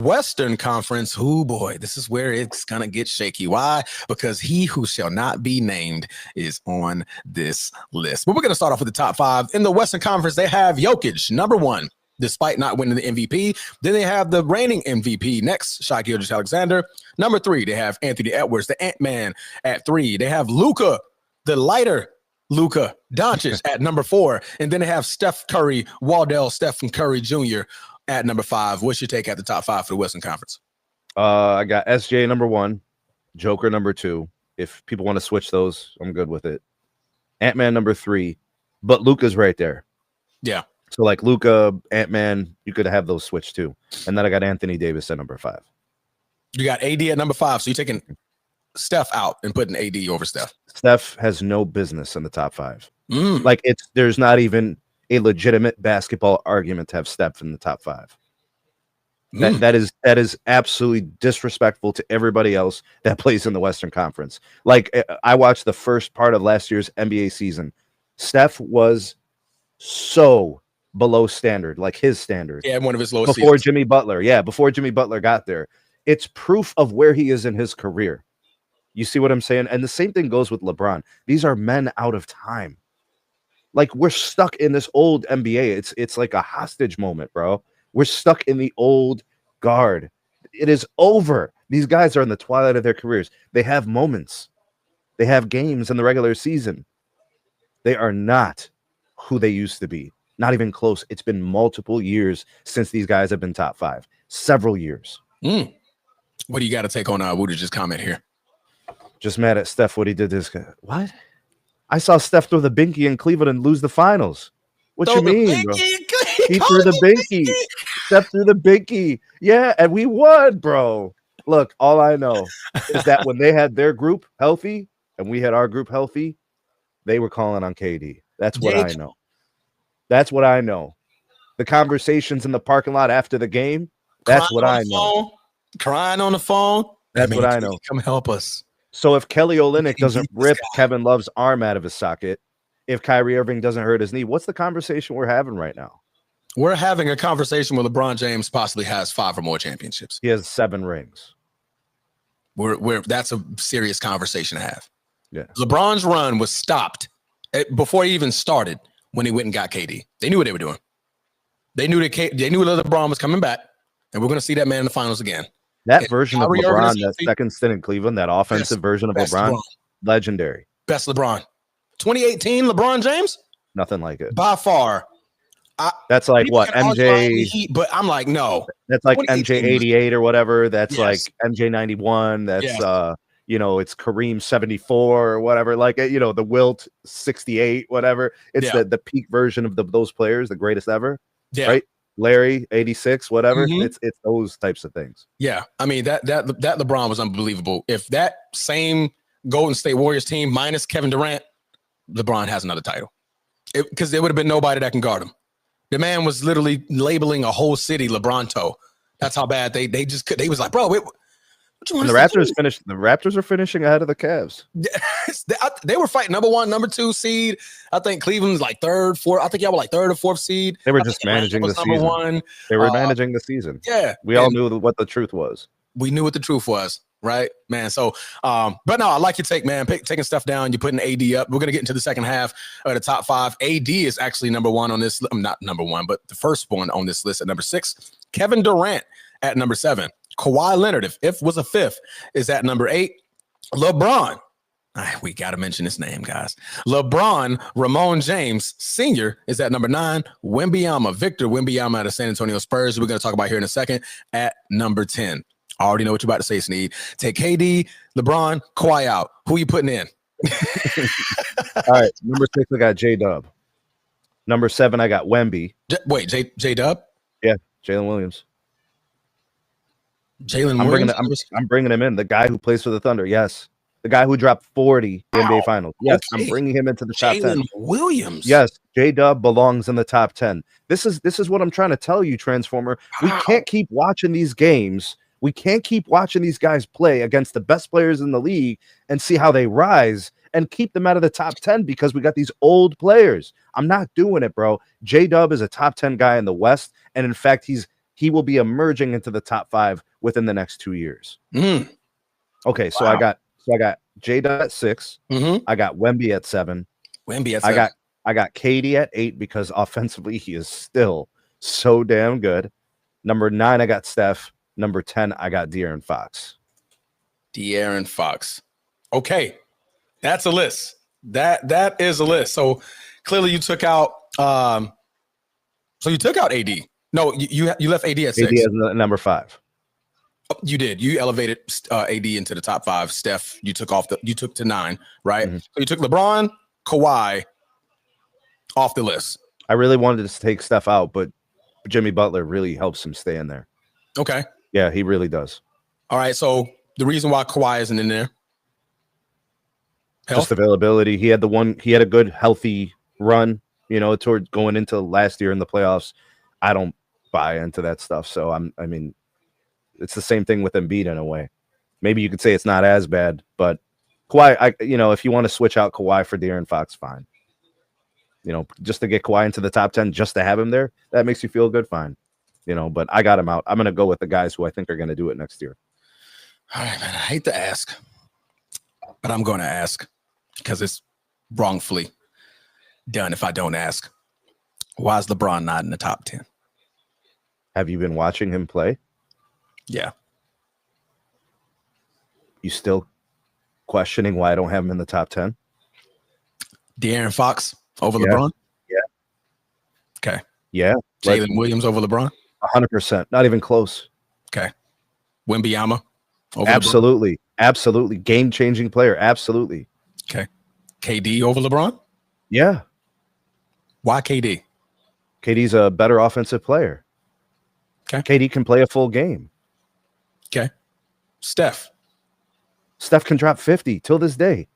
Western Conference, oh boy, this is where it's going to get shaky. Why? Because he who shall not be named is on this list. But we're going to start off with the top five. In the Western Conference, they have Jokic, number one, despite not winning the MVP. Then they have the reigning MVP next, Shai Gilgeous-Alexander. Number three, they have Anthony Edwards, the Ant-Man, at three. They have Luka, the lighter Luka Doncic at number four. And then they have Steph Curry, Stephen Curry Jr. at number five. What's your take at the top five for the Western Conference? I got SJ number one, Joker number two. If people want to switch those, I'm good with it. Ant-Man number three, but Luka's right there. Yeah. So like Luka, Ant-Man, you could have those switched too. And then I got Anthony Davis at number five. You got AD at number five, so you're taking Steph out and putting AD over Steph. Steph has no business in the top five. Like there's not even a legitimate basketball argument to have Steph in the top five. That is absolutely disrespectful to everybody else that plays in the Western Conference. Like I watched the first part of last year's NBA season. Steph was so below standard, like his standard. Yeah, one of his lowest before seasons. Jimmy Butler. Yeah, before Jimmy Butler got there. It's proof of where he is in his career. You see what I'm saying? And the same thing goes with LeBron. These are men out of time. Like we're stuck in this old NBA. It's like a hostage moment, bro. We're stuck in the old guard. It is over. These guys are in the twilight of their careers. They have moments. They have games in the regular season. They are not who they used to be. Not even close. It's been multiple years since these guys have been top five. Several years. What do you got to take on Woodage's comment here? Just mad at Steph what he did this guy. What? I saw Steph throw the binky in Cleveland and lose the finals. What you mean, bro? He threw the binky. Steph threw the binky. Yeah, and we won, bro. Look, all I know is that when they had their group healthy and we had our group healthy, they were calling on KD. That's what I know. That's what I know. The conversations in the parking lot after the game, that's what I know. Crying on the phone. That's what I know. Come help us. So if Kelly Olynyk doesn't rip Kevin Love's arm out of his socket, if Kyrie Irving doesn't hurt his knee, what's the conversation we're having right now? We're having a conversation where LeBron James possibly has 5 or more championships. He has 7 rings. That's a serious conversation to have. Yeah. LeBron's run was stopped before he even started when he went and got KD. They knew what they were doing. They knew that LeBron was coming back, and we're going to see that man in the finals again. That version of LeBron, that second stint in Cleveland, that offensive version of LeBron, legendary. Best LeBron. 2018 LeBron James? Nothing like it. By far. That's like what? MJ. But I'm like, no. That's like MJ 88 or whatever. That's like MJ 91. That's, it's Kareem 74 or whatever. Like, the Wilt 68, whatever. It's the peak version of those players, the greatest ever. Yeah. Right? Larry 86, whatever. It's those types of things. Yeah, I mean that LeBron was unbelievable. If that same Golden State Warriors team minus Kevin Durant, LeBron has another title, because there would have been nobody that can guard him. The man was literally labeling a whole city LeBronto. That's how bad they just could. They was like, bro, what you want? The Raptors finished. The Raptors are finishing ahead of the Cavs. They were fighting number 1, number 2 seed. I think Cleveland's like 3rd, 4th. I think y'all were like 3rd or 4th seed. They were just managing the season. One. They were managing the season. Yeah, we all knew what the truth was. We knew what the truth was, right, man? So, but no, I like your take, man. Taking stuff down, you're putting AD up. We're gonna get into the second half of the top 5. AD is actually number 1 on this. Not number 1, but the first one on this list at number 6. Kevin Durant at number 7. Kawhi Leonard, if was a 5th, is at number 8. LeBron. We got to mention his name, guys. LeBron Ramon James Sr. is at number 9. Victor Wembanyama out of San Antonio Spurs, we're going to talk about here in a second, at number 10. I already know what you're about to say, Sneed. Take KD, LeBron, Kawhi out. Who you putting in? All right, number 6, I got J-Dub. Number 7, I got Wemby. J-Dub? Yeah, Jalen Williams. I'm bringing him in. The guy who plays for the Thunder. Yes. The guy who dropped 40 in the NBA Finals. Yes, okay. I'm bringing him into the top 10. Jalen Williams. Yes, J-Dub belongs in the top 10. This is what I'm trying to tell you, Transformer. We can't keep watching these games. We can't keep watching these guys play against the best players in the league and see how they rise and keep them out of the top 10 because we got these old players. I'm not doing it, bro. J-Dub is a top 10 guy in the West, and in fact, he's he will be emerging into the top 5 within the next 2 years. Okay, so Wow. I got J-Dub at 6. I got Wemby at 7. Wemby at 7. I got KD at 8 because offensively he is still so damn good. Number 9, I got Steph. Number 10, I got De'Aaron Fox. De'Aaron Fox. Okay, that's a list. That is a list. So clearly you took out. So you took out AD. No, you left AD at 6. AD as number 5. You did. You elevated AD into the top 5. Steph, you took to 9, right? So you took LeBron, Kawhi off the list. I really wanted to take Steph out, but Jimmy Butler really helps him stay in there. Okay. Yeah, he really does. All right. So the reason why Kawhi isn't in there, just availability. He had a good healthy run, towards going into last year in the playoffs. I don't buy into that stuff. So I mean, it's the same thing with Embiid in a way. Maybe you could say it's not as bad, but Kawhi, if you want to switch out Kawhi for De'Aaron Fox, fine. Just to get Kawhi into the top 10, just to have him there, that makes you feel good, fine. But I got him out. I'm going to go with the guys who I think are going to do it next year. All right, man. I hate to ask, but I'm going to ask because it's wrongfully done if I don't ask. Why is LeBron not in the top 10? Have you been watching him play? Yeah. You still questioning why I don't have him in the top 10? De'Aaron Fox over LeBron? Yeah. Okay. Yeah. Jalen Williams over LeBron? 100%. Not even close. Okay. Wembanyama over Absolutely. LeBron? Absolutely. Game-changing player. Absolutely. Okay. KD over LeBron? Yeah. Why KD? KD's a better offensive player. Okay. KD can play a full game. Okay. Steph can drop 50 till this day.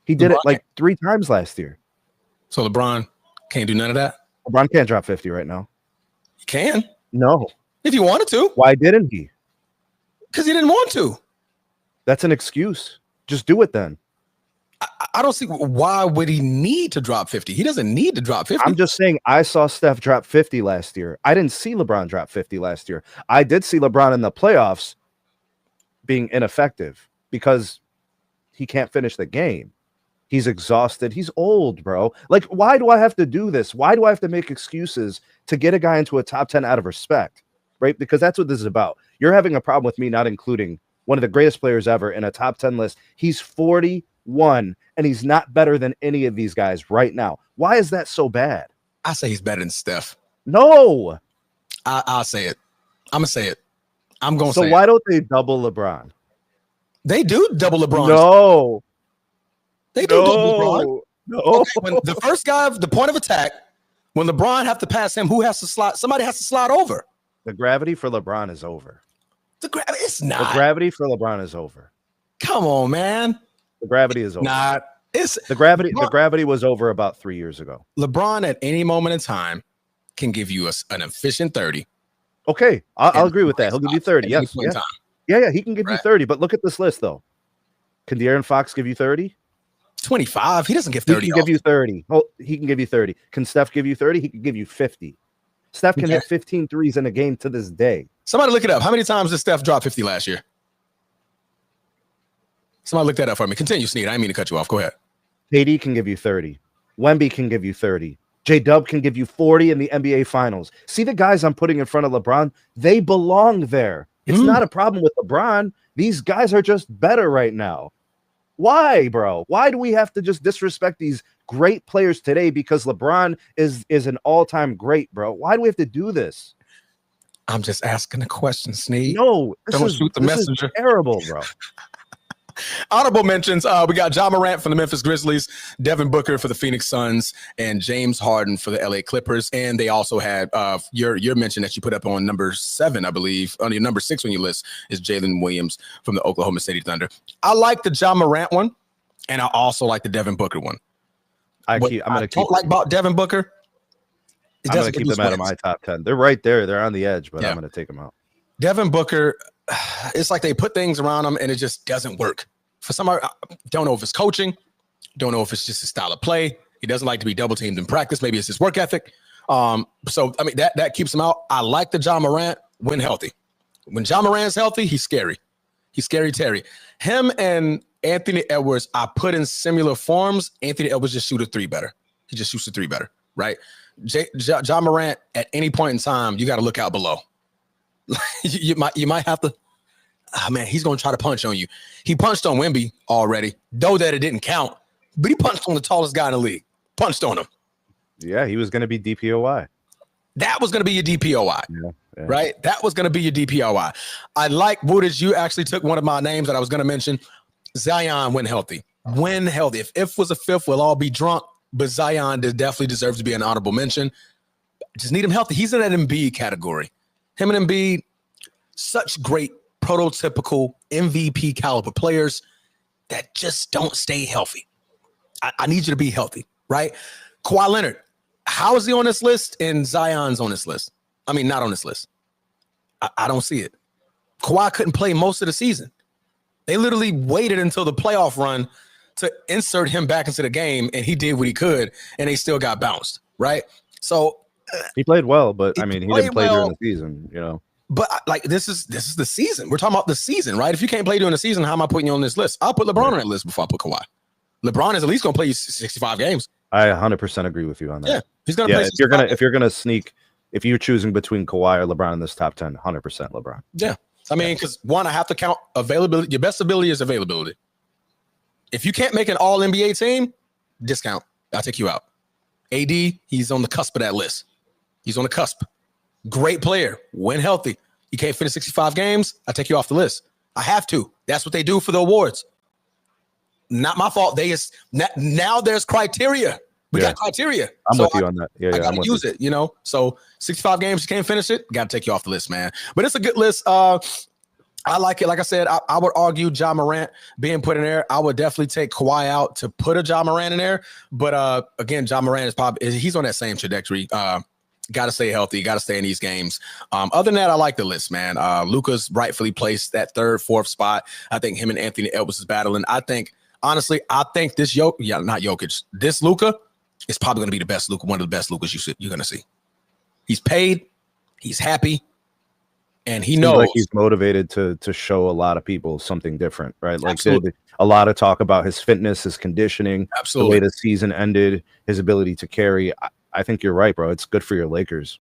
He did it like 3 times last year. So LeBron can't do none of that? LeBron can't drop 50 right now. He can. No. If he wanted to. Why didn't he? Because he didn't want to. That's an excuse. Just do it then. I don't see why would he need to drop 50. He doesn't need to drop 50. I'm just saying I saw Steph drop 50 last year. I didn't see LeBron drop 50 last year. I did see LeBron in the playoffs being ineffective because he can't finish the game. He's exhausted. He's old, bro. Like, why do I have to do this? Why do I have to make excuses to get a guy into a top 10 out of respect? Right? Because that's what this is about. You're having a problem with me not including one of the greatest players ever in a top 10 list. He's 41, and he's not better than any of these guys right now. Why is that so bad? I say he's better than Steph. No. I'll say it. I'm going to say it. I'm going to say it. So why don't they double LeBron? They do double LeBron. No. They do double LeBron. No. Okay, when the first guy, the point of attack, when LeBron have to pass him, who has to slide? Somebody has to slide over. The gravity for LeBron is over. It's not. The gravity for LeBron is over. Come on, man. The gravity is over. Not. It's the gravity. The gravity was over about 3 years ago. LeBron at any moment in time can give you an efficient 30. Okay, I'll agree with that. He'll give you 30. Yes. Yeah. He can give you 30. But look at this list, though. Can De'Aaron Fox give you 30? 25. He doesn't give 30. He can give you 30. Oh, he can give you 30. Can Steph give you 30? He can give you 50. Steph can hit 15 threes in a game to this day. Somebody look it up. How many times did Steph drop 50 last year? Somebody look that up for me. Continue, Sneed. I didn't mean to cut you off. Go ahead. KD can give you 30. Wemby can give you 30. J-Dub can give you 40 in the NBA Finals. See the guys I'm putting in front of LeBron? They belong there. It's not a problem with LeBron. These guys are just better right now. Why, bro? Why do we have to just disrespect these great players today because LeBron is an all-time great, bro? Why do we have to do this? I'm just asking a question, Sneed. No, don't shoot the messenger. Is terrible, bro. Honorable mentions. We got Ja Morant from the Memphis Grizzlies, Devin Booker for the Phoenix Suns, and James Harden for the LA Clippers. And they also had your mention that you put up on number 7, I believe. On your number 6 on your list is Jalen Williams from the Oklahoma City Thunder. I like the Ja Morant one, and I also like the Devin Booker one. I don't like about Devin Booker. I'm going to keep them out of my top 10. They're right there. They're on the edge, but I'm going to take them out. Devin Booker, it's like they put things around him and it just doesn't work. For somebody, don't know if it's coaching, don't know if it's just his style of play. He doesn't like to be double teamed in practice. Maybe it's his work ethic. So I mean that keeps him out. I like the Ja Morant when healthy. When Ja Morant's healthy, he's scary. He's scary Terry. Him and Anthony Edwards, I put in similar forms. Anthony Edwards just shoot a three better. He just shoots a three better, right? Ja Morant, at any point in time, you got to look out below. you might have to. Oh man, he's gonna try to punch on you. He punched on Wemby already, though that it didn't count. But he punched on the tallest guy in the league. Punched on him. Yeah, he was going to be DPOY. That was going to be your DPOY, yeah. right? That was going to be your DPOY. I like Woodage. You actually took one of my names that I was going to mention. Zion when healthy. When healthy. If was a fifth, we'll all be drunk. But Zion definitely deserves to be an honorable mention. Just need him healthy. He's in that Embiid category. Him and Embiid, such great prototypical MVP caliber players that just don't stay healthy. I need you to be healthy, right? Kawhi Leonard, how is he on this list and Zion's on this list? I mean, not on this list. I don't see it. Kawhi couldn't play most of the season. They literally waited until the playoff run to insert him back into the game, and he did what he could, and they still got bounced, right? So he played well, but I mean, he didn't play during the season, you know. But like this is the season. We're talking about the season, right? If you can't play during the season, how am I putting you on this list? I'll put LeBron on that list before I put Kawhi. LeBron is at least going to play you 65 games. I 100% agree with you on that. Yeah, he's going to play. If you're gonna sneak, if you're choosing between Kawhi or LeBron in this top 10, 100% LeBron. Yeah, I mean, because one, I have to count availability. Your best ability is availability. If you can't make an All NBA team, discount. I'll take you out. AD, he's on the cusp of that list. He's on the cusp. Great player when healthy. You can't finish 65 games, I take you off the list. I have to. That's what they do for the awards. Not my fault. Now there's criteria. We got criteria. I'm with you on that. Yeah, I gotta use it, you know. So 65 games, you can't finish it, gotta take you off the list, man. But it's a good list. I like it. Like I said, I would argue Ja Morant being put in there. I would definitely take Kawhi out to put a Ja Morant in there. But again, Ja Morant is probably he's on that same trajectory. Got to stay healthy. Got to stay in these games. Other than that, I like the list, man. Luka's rightfully placed that third, fourth spot. I think him and Anthony Edwards is battling. Honestly, I think this not Jokic. This Luka is probably going to be the best Luka, one of the best Lukas you're going to see. He's paid. He's happy. And he knows. Like he's motivated to show a lot of people something different, right? Like a lot of talk about his fitness, his conditioning, absolutely, the way the season ended, his ability to carry. I think you're right, bro. It's good for your Lakers.